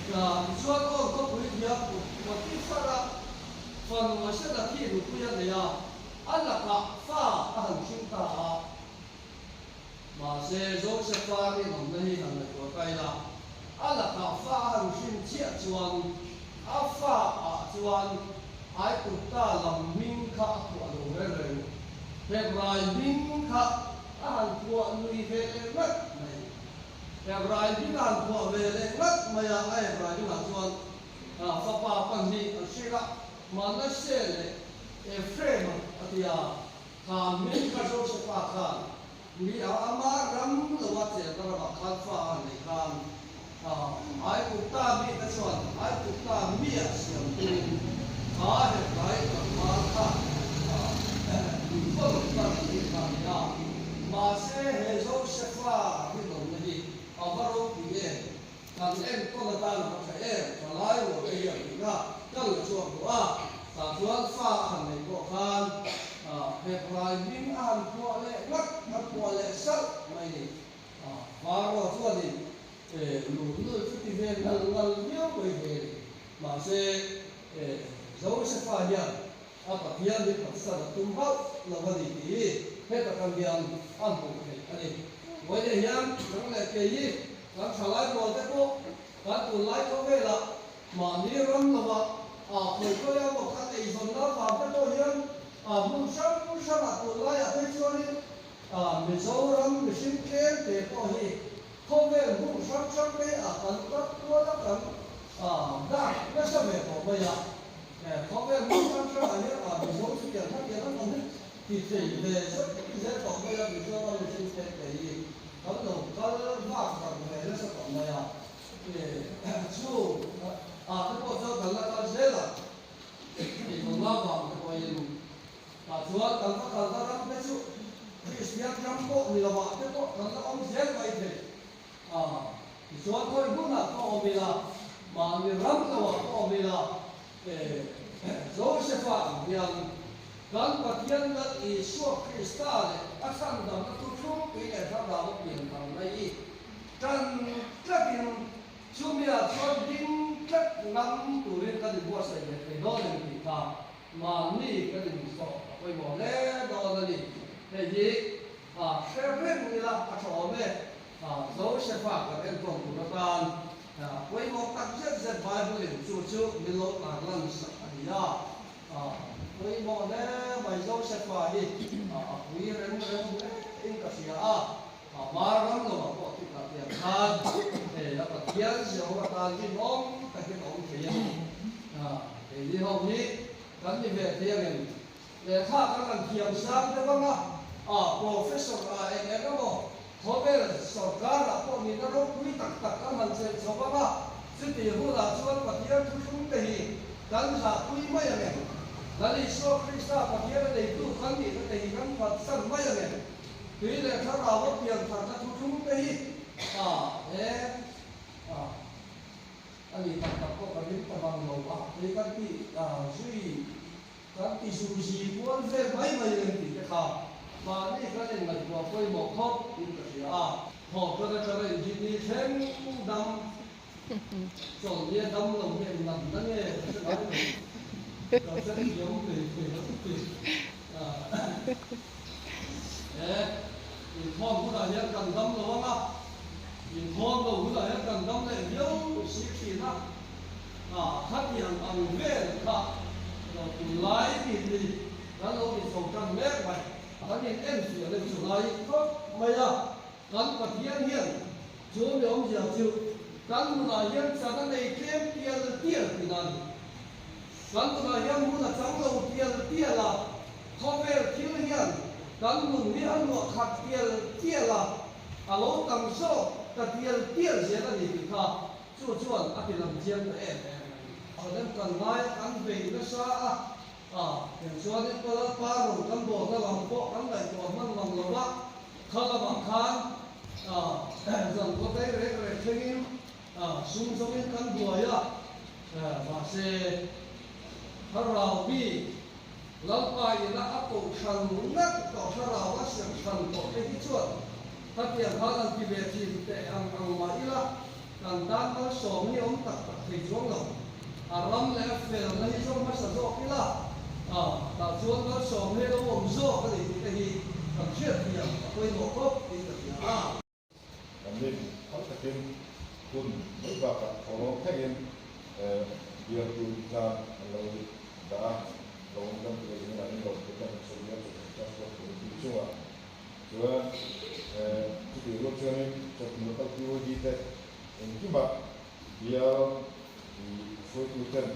ช่วงก็คุยเดียววันที่ฟ้าฟังว่าเช่นที่รู้คุยอะไรอ่ะอันละก็ฟ้าอันชิมตามาเสียโจเซฟ้านี่น้องนี่ทำในตัวใครละอันละก็ฟ้าอันชิมเชี่ยจวนอาฟ้าจวนไอ้ตุตาลำมิงข้าตัวดูเรื่องเรื่องไรมิงข้าอันตัวลุยเรื่องนักไม่แต่รายที่งานพวกเวลานักไม่อยากให้รายที่งานส่วนฟ้าป่าปันนี้สิ่งละมันนั่นเสียเลยเฟรมอันที่ข้ามีกระโจนฟ้าข้ามีอามารัมหรือว่าเจ้าระดับข้าฟ้าในข้าไอ้กุตามีกระส่วนไอ้กุตามีเสียงตีข้าเห็นไรกับมาข้ามีคนตั้งที่ข้าเนี่ยมาเสียให้โจเซฟ้าที่ตรงนี้เอาบารมีเองการเอ็นก็ตามมาใช้เองจะไล่หัวไปอย่างนี้ก็ก็เลยช่วงว่าถ้าชวนฟ้าหันในพวกกันเหตุไรวิ่งอ่านพวกเล็กนักนักพวกเล็กสักไม่ดีฟ้าก็ช่วยดีหลุดเลยที่ที่เห็นนั่งนั่งเลี้ยวไปเห็นมาเสียโจเซฟ้าเนี่ยอาตมาที่ปัสสาวะตุ้มเขาเราวันนี้เหตุการณ์เดียวอันบุกไปอันนี้วันนี้ยังนั่งเล่นเกย์นั่งฉลาดกว่าเด็กพวกการตุนไล่เขาไปละมานี่รำละว่าเคยก็ยังบอกกันไอ้ส่วนนั้นฝากไปตัวยังมุสลิมตุนไล่ไปช่วยมิโซรัมมิชิมเคนเตะตัวนี้เขาไปมุสลิมไปกันตัดตัวละกันได้ไม่ใช่แบบผมไม่อยากเขาไปมุสลิมอันนี้มิโซที่เกี่ยวกับอย่างนั้นที่เจอเลยที่เจอผมไม่อยากมิโซรัมมิชิมเคนเตะเขาหนุ่มเขาว่ากันเลยแล้วสักคนไม่อยากชูที่พวกเจ้ากันละกันเสียละที่ผมว่าความที่พอยังชวนกันก็กันละกันไม่ชูคริสเตียนจำพวกมีละว่าที่พวกกันละองเสียไปเถอะชวนคนบุญละก็มีละมามีรำละว่าก็มีละโจเซฟ้าอย่างการปฏิญาณกับอิสวคริสต์เนี่ยอาศัยดังนั้นทุกๆปีเนี่ยถ้าเราเปลี่ยนทางไหนจันกระดิ่งช่วงนี้ชวนดิ้งกระนำตัวเองก็ได้บวชใส่ไปโดนติดตามานี่ก็ได้สอบไปหมดแล้วโดนนี่เฮ้ยเซเว่นนี่ละชอบไหมโจเซฟ้าก็เป็นคนตุลาการไปหมดตั้งใจจะไปบริสุทธิ์มีโลกหลังนั้นสักอันนี้ไปหมดแล้วไปโจเซฟ้าดิวิเรื่องอินกัสยามารังเราบอกที่ตัดอย่างนั้นแล้วก็เทียนเสียวกับการที่น้องแต่ที่น้องเทียนที่ห้องนี้กันที่เวทีนึงแต่ถ้ากันเทียนซ้ำได้บ้างนะprofessor เองก็บอกเขาเป็นสการะพวกนี้ก็รู้คุยตักกันมันเสร็จสบายสิ่งที่หัวเราชวนปฏิญาณทุกๆทีกันจะคุยไม่ยังไงแล้วอิสวคริสต์ปฏิญาณในทุกครั้งนี้ก็ได้กันปัดสั่งไม่ยังไงทีนี้ถ้าเราเปลี่ยนทางการทุกๆทีอันนี้ตัดก็กระดิ่งตะบังเราในการที่ช่วยการที่สูญเสียคนเสียไม่ยังที่จะขาดมานี่ก็เล่นกันว่าไปหมกทบอินเตอร์เซียพอก็จะเป็นจีนีเชนดำส่วนนี้ดำลงเนี่ยดำนั่นเนี่ยเราจะได้ยอมไปทุกทียิงทองผู้ใดยังกันดำระวังนะยิงทองเราผู้ใดยังกันดำเลยเดี๋ยวสิขีนะถ้าอย่างอันเวรค่ะเราคุณไล่ดีดีแล้วเราไปส่งกันแม่ไปถ้าอย่างเอ็นเสียเลยสุดท้ายก็ไม่ยากการปฏิญาณเฮียนช่วยเราอย่างชิวการผู้ใดยังจะได้เข้มเตี้ยที่นั่นการผู้ใดยังผู้ใดจังเราเตี้ยละเขาเป็นที่เฮียนการมุ่งเรียนว่าขัดเตี้ยละเราตั้งโซ่ขัดเตี้ยเสียกันนี่ค่ะช่วยอภิรัมย์เจียนเองเพราะฉะนั้นการไล่การเบรกก็ช้าอย่างส่วนนี้ก็รับปารุกันบอกกันหลังโป๊ะกันไหนตัวมันหลังเราว่าเขาละบังคับส่วนก็ได้เรื่องเรื่องนี้สุ่มสุ่มกันบัวย่ะมาเสถ้าเราบีเราไปนะอัปชันนักต่อถ้าเราว่าเสียงชันต่อไอ้ที่ช่วยถ้าเปลี่ยนเขาตั้งที่เวทีแต่อังมาอีละ kan tan nó sổ ni ông tắc tắc thì xuống lòng ram lẽ về là hi song mà sợ rõ kila ta chuan nó sổ ni đâu ông rõ cái gì cái gì kan chuyện thì à quên một cốc thì cái Kami takin pun beberapa orang takin dia tu dan lalu dah lalu kan kita ini lalu kita sebenarnya kita sudah semua cuma kita lu cuma kita tahu dia kita ini cuma dia di suatu kan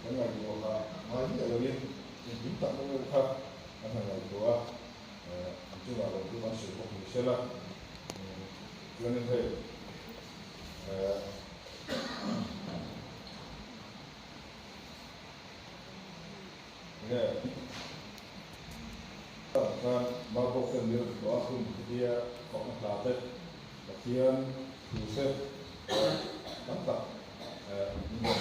dengan dia orang lagi lagi ini tak mengurus anak lagi dua cuma lalu masuk ke Malaysia cho nên thì kan mau phần nhiều đó không dia có là thế và thiên thủ sẽ đắm tập nhưng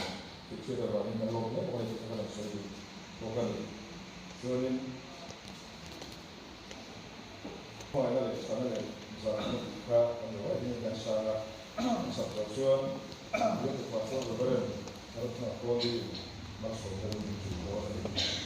thực sự là mình lâu nhất quay trở lại soi đi có cần cho nên ngoài ra thì sao này giờ kita menurut ini dan secara substansial dia terpaksa berbeda harus mengakui masuk dalam tujuan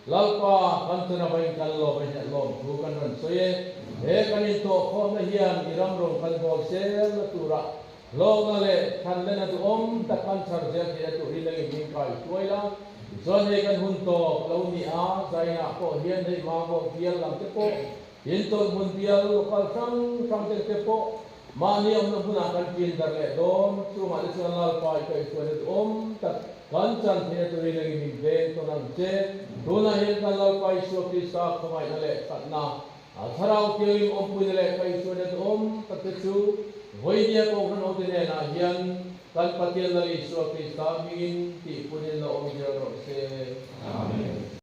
lalpa kantuna bain kallo bain lom tu kan ran soye e kanin to khom na hian iram rong kan bol sel tura lo ngale kan lena tu om ta kan char je ti tu rileng ni kai toila zon he kan hun to lo ni a zaina ko hian dei ma ko pial lam te ko hin to mun pial lokal sang te ko mani om na buna kan pin dar le dom chu ma le lalpa kai tu om ta Kanchan thina tu rileng ni ben to nang che dona hel kalal pai so krista khomai nale satna atharau kelim om punile kai so ne om tatechu hoidia ko han odine na hian kan patial lali so krista mingin ti punil no om jero se amen.